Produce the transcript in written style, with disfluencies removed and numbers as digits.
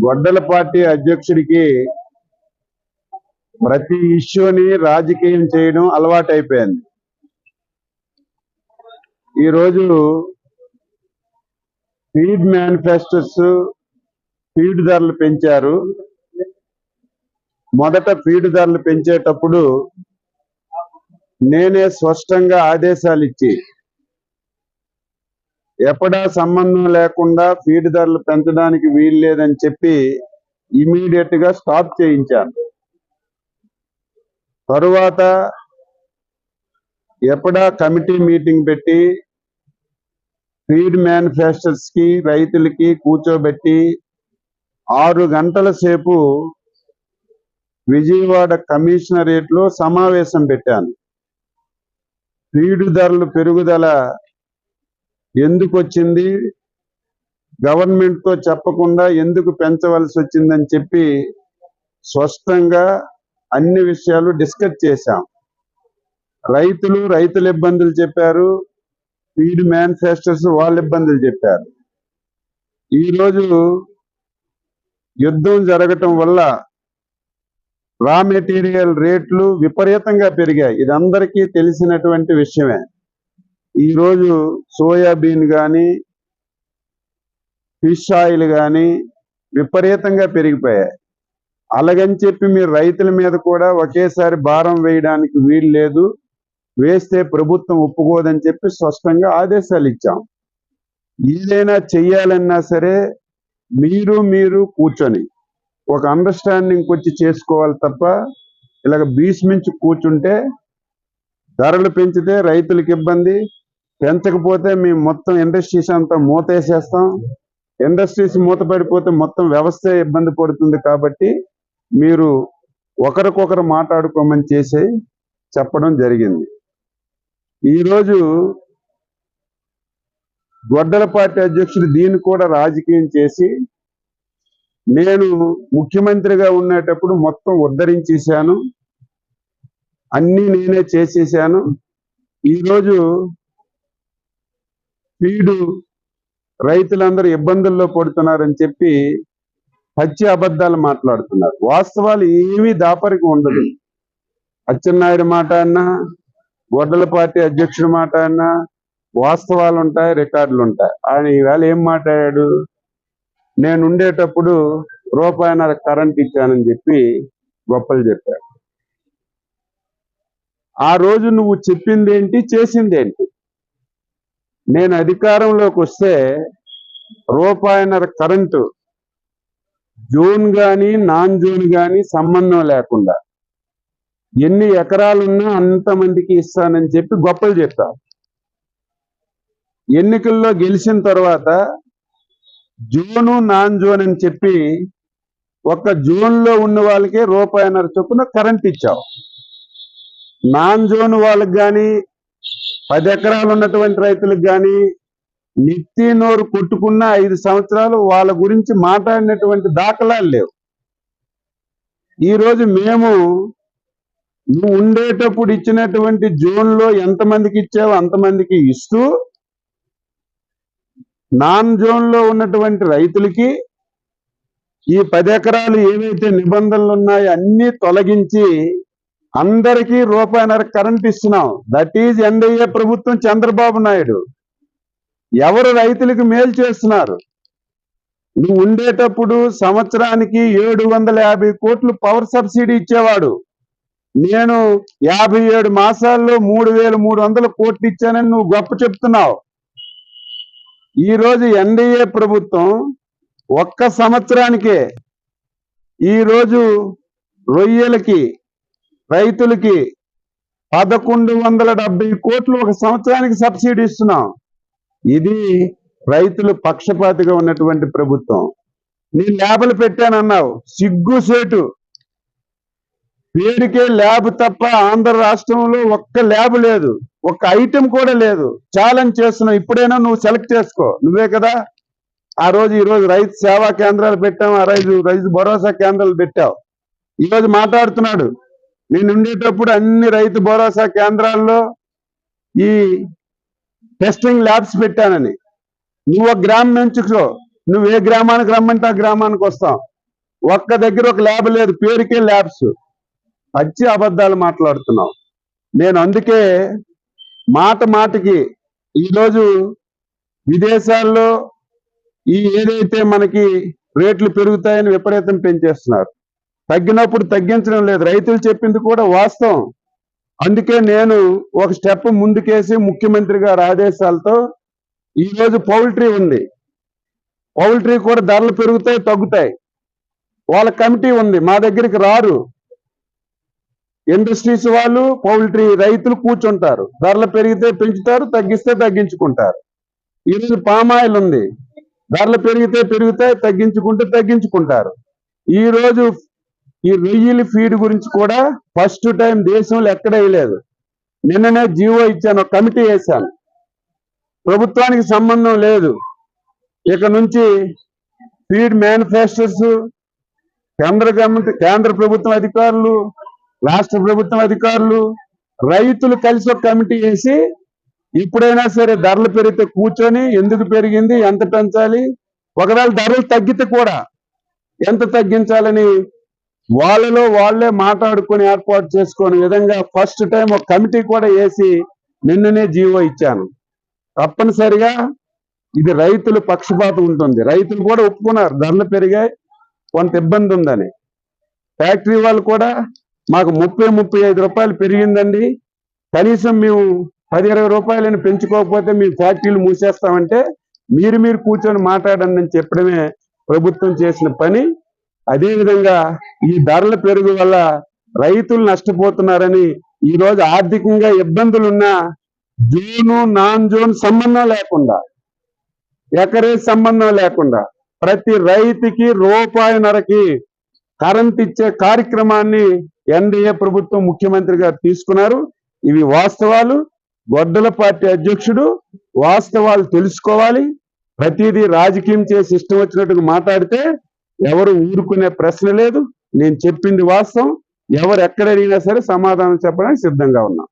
గొడ్డల party అధ్యక్షుడికి ప్రతి ఇష్యూని రాజకీయం చేయడం అలవాటైపోయింది. ఈరోజు ఫీడ్ మేనిఫెస్టోస్ ఫీడ్ ధరలు పెంచారు. మొదట ఫీడ్ ధరలు పెంచేటప్పుడు నేనే స్పష్టంగా ఆదేశాలు ఇచ్చి ఎప్పుడా సంబంధం లేకుండా ఫీడ్ ధరలు పెంచడానికి వీలు లేదని చెప్పి ఇమీడియట్ గా స్టాప్ చేయించాను. తరువాత ఎప్పుడా కమిటీ మీటింగ్ పెట్టి ఫీడ్ మేనిఫెస్టోస్ కి రైతులకి కూర్చోబెట్టి 6 గంటల సేపు విజయవాడ కమిషనరేట్ లో సమావేశం పెట్టాను. ఫీడ్ ధరలు పెరుగుదల ఎందుకు వచ్చింది, గవర్నమెంట్ తో చెప్పకుండా ఎందుకు పెంచవలసి వచ్చిందని చెప్పి స్పష్టంగా అన్ని విషయాలు డిస్కస్ చేశాం. రైతుల ఇబ్బందులు చెప్పారు, ఫీడ్ మేనిఫెస్టోస్ వాళ్ళ ఇబ్బందులు చెప్పారు. ఈరోజు యుద్ధం జరగటం వల్ల రా మెటీరియల్ రేట్లు విపరీతంగా పెరిగాయి. ఇది అందరికీ తెలిసినటువంటి విషయమే. ఈరోజు సోయాబీన్ కానీ ఫిష్ ఆయిల్ కానీ విపరీతంగా పెరిగిపోయాయి. అలాగని చెప్పి మీరు రైతుల మీద కూడా ఒకేసారి భారం వేయడానికి వీలు లేదు, వేస్తే ప్రభుత్వం ఒప్పుకోదని చెప్పి స్పష్టంగా ఆదేశాలు ఇచ్చాం. ఏదైనా చెయ్యాలన్నా సరే మీరు కూర్చొని ఒక అండర్స్టాండింగ్ వచ్చి చేసుకోవాలి తప్ప ఇలాగ భీష్మించి కూర్చుంటే ధరలు పెంచితే రైతులకు ఇబ్బంది, పెంచకపోతే మేము మొత్తం ఇండస్ట్రీస్ అంతా మూతేసేస్తాం. ఇండస్ట్రీస్ మూతపడిపోతే మొత్తం వ్యవస్థ ఇబ్బంది పడుతుంది. కాబట్టి మీరు ఒకరికొకరు మాట్లాడుకోమని చేసి చెప్పడం జరిగింది. ఈరోజు గొడ్డల పార్టీ అధ్యక్షుడు దీన్ని కూడా రాజకీయం చేసి నేను ముఖ్యమంత్రిగా ఉండేటప్పుడు మొత్తం ఉద్ధరించేశాను, అన్నీ నేనే చేసేసాను. ఈరోజు ఫీడు రైతులందరూ ఇబ్బందుల్లో పడుతున్నారని చెప్పి పచ్చి అబద్ధాలు మాట్లాడుతున్నారు. వాస్తవాలు ఏమీ దాపరికి ఉండదు. అచ్చెన్నాయుడు మాట అన్నా, గొడ్డల పార్టీ అధ్యక్షుడి మాట అన్నా వాస్తవాలు ఉంటాయి, రికార్డులు ఉంటాయి. ఆయన ఈవేళ ఏం మాట్లాడాడు, నేను ఉండేటప్పుడు రూపాయన్నర కరెంట్ ఇచ్చానని చెప్పి గొప్పలు చెప్పాడు. ఆ రోజు నువ్వు చెప్పిందేంటి, చేసిందేంటి? నేను అధికారంలోకి వస్తే రూపాయన్నర కరెంటు జోన్ కానీ నాన్ జోన్ కానీ సంబంధం లేకుండా ఎన్ని ఎకరాలున్నా అంతమందికి ఇస్తానని చెప్పి గొప్పలు చెప్పావు. ఎన్నికల్లో గెలిచిన తర్వాత జోను నాన్ జోన్ అని చెప్పి ఒక్క జోన్లో ఉన్న వాళ్ళకే రూపాయన్నర చొప్పున కరెంట్ ఇచ్చావు. నాన్ జోన్ వాళ్ళకి కానీ 10 ఎకరాలు ఉన్నటువంటి రైతులకు కానీ నెత్తి నోరు కొట్టుకున్న 5 సంవత్సరాలు వాళ్ళ గురించి మాట్లాడినటువంటి దాఖలాలు లేవు. ఈరోజు మేము నువ్వు ఉండేటప్పుడు ఇచ్చినటువంటి జోన్లో ఎంతమందికి ఇచ్చావో అంతమందికి ఇస్తూ నాన్ జోన్లో ఉన్నటువంటి రైతులకి ఈ 10 ఎకరాలు ఏవైతే నిబంధనలు ఉన్నాయో అన్నీ తొలగించి అందరికీ రూపాయన్నర కరెంట్ ఇస్తున్నాం. దట్ ఈజ్ ఎన్డీఏ ప్రభుత్వం, చంద్రబాబు నాయుడు. ఎవరు రైతులకు మేలు చేస్తున్నారు? నువ్వు ఉండేటప్పుడు సంవత్సరానికి 750 కోట్లు పవర్ సబ్సిడీ ఇచ్చేవాడు. నేను 57 మాసాల్లో 3300 కోట్లు ఇచ్చానని నువ్వు గొప్ప చెప్తున్నావు. ఈరోజు ఎన్డీఏ ప్రభుత్వం ఒక్క సంవత్సరానికే ఈరోజు రొయ్యలకి రైతులకి 1170 కోట్లు ఒక సంవత్సరానికి సబ్సిడీ ఇస్తున్నాం. ఇది రైతులు పక్షపాతిగా ఉన్నటువంటి ప్రభుత్వం. నీ ల్యాబ్లు పెట్టానన్నావు, సిగ్గుసేటు. పేరుకే ల్యాబ్ తప్ప ఆంధ్ర రాష్ట్రంలో ఒక్క ల్యాబ్ లేదు, ఒక్క ఐటెం కూడా లేదు. ఛాలెంజ్ చేస్తున్నావు, ఇప్పుడైనా నువ్వు సెలెక్ట్ చేసుకో. నువ్వే కదా ఈరోజు రైతు సేవా కేంద్రాలు పెట్టావు, ఆ రైతు భరోసా కేంద్రాలు పెట్టావు. ఈరోజు మాట్లాడుతున్నాడు, నేను ఉండేటప్పుడు అన్ని రైతు భరోసా కేంద్రాల్లో ఈ టెస్టింగ్ ల్యాబ్స్ పెట్టానని. నువ్వు ఒక గ్రామం ఎంచుకో, నువ్వు ఏ గ్రామానికి రమ్మంటే ఆ గ్రామానికి వస్తాం. ఒక్క దగ్గర ఒక ల్యాబ్ లేదు, పేరుకే ల్యాబ్స్. పచ్చి అబద్ధాలు మాట్లాడుతున్నావు. నేను అందుకే మాటకి ఈరోజు విదేశాల్లో ఏదైతే మనకి రేట్లు పెరుగుతాయని విపరీతం పెంచేస్తున్నారు. తగ్గినప్పుడు తగ్గించడం లేదు. రైతులు చెప్పింది కూడా వాస్తవం. అందుకే నేను ఒక స్టెప్ ముందుకేసి ముఖ్యమంత్రి గారి ఆదేశాలతో ఈరోజు పౌల్ట్రీ ఉంది. పౌల్ట్రీ కూడా ధరలు పెరుగుతాయి, తగ్గుతాయి. వాళ్ళ కమిటీ ఉంది, మా దగ్గరికి రారు. ఇండస్ట్రీస్ వాళ్ళు, పౌల్ట్రీ రైతులు కూర్చుంటారు. ధరలు పెరిగితే పెంచుతారు, తగ్గిస్తే తగ్గించుకుంటారు. ఈరోజు పామాయిల్ ఉంది, ధరలు పెరిగితే పెరుగుతాయి, తగ్గించుకుంటే తగ్గించుకుంటారు. ఈరోజు ఈ రొయ్యల ఫీడ్ గురించి కూడా ఫస్ట్ టైం దేశంలో ఎక్కడ వేయలేదు. నిన్ననే జీవో ఇచ్చాను, కమిటీ వేశాను. ప్రభుత్వానికి సంబంధం లేదు. ఇక నుంచి ఫీడ్ మేనిఫెస్టోస్ కేంద్ర ప్రభుత్వం అధికారులు, రాష్ట్ర ప్రభుత్వం అధికారులు, రైతులు కలిసి ఒక కమిటీ వేసి ఎప్పుడైనా సరే ధరలు పెరిగితే కూర్చొని ఎందుకు పెరిగింది, ఎంత పెంచాలి, ఒకవేళ ధరలు తగ్గితే కూడా ఎంత తగ్గించాలని వాళ్ళలో వాళ్ళే మాట్లాడుకొని ఏర్పాటు చేసుకునే విధంగా ఫస్ట్ టైం ఒక కమిటీ కూడా వేసి నిన్ననే జీవో ఇచ్చాను. తప్పనిసరిగా ఇది రైతుల పక్షపాతం ఉంటుంది. రైతులు కూడా ఒప్పుకున్నారు ధరలు పెరిగాయి, కొంత ఇబ్బంది ఉందని. ఫ్యాక్టరీ వాళ్ళు కూడా మాకు 30-35 రూపాయలు పెరిగిందండి, కనీసం మేము 10-20 రూపాయలని పెంచుకోకపోతే మీ ఫ్యాక్టరీలు మూసేస్తామంటే మీరు కూర్చొని మాట్లాడండి అని చెప్పడమే ప్రభుత్వం చేసిన పని. అదేవిధంగా ఈ ధరల పెరుగు వల్ల రైతులు నష్టపోతున్నారని, ఈరోజు ఆర్థికంగా ఇబ్బందులున్నా జోను నాన్ జోన్ సంబంధం లేకుండా, ఎకరే సంబంధం లేకుండా ప్రతి రైతుకి ₹1.5కి కరెంట్ ఇచ్చే కార్యక్రమాన్ని ఎన్డీఏ ప్రభుత్వం ముఖ్యమంత్రి గారు తీసుకున్నారు. ఇవి వాస్తవాలు. గొడ్డల పార్టీ అధ్యక్షుడు వాస్తవాలు తెలుసుకోవాలి. ప్రతిదీ రాజకీయం చేసి ఇష్టం వచ్చినట్టుగా మాట్లాడితే ఎవరు ఊరుకునే ప్రశ్న లేదు. నేను చెప్పింది వాస్తవం. ఎవరు ఎక్కడ అడిగినా సరే సమాధానం చెప్పడానికి సిద్ధంగా ఉన్నాం.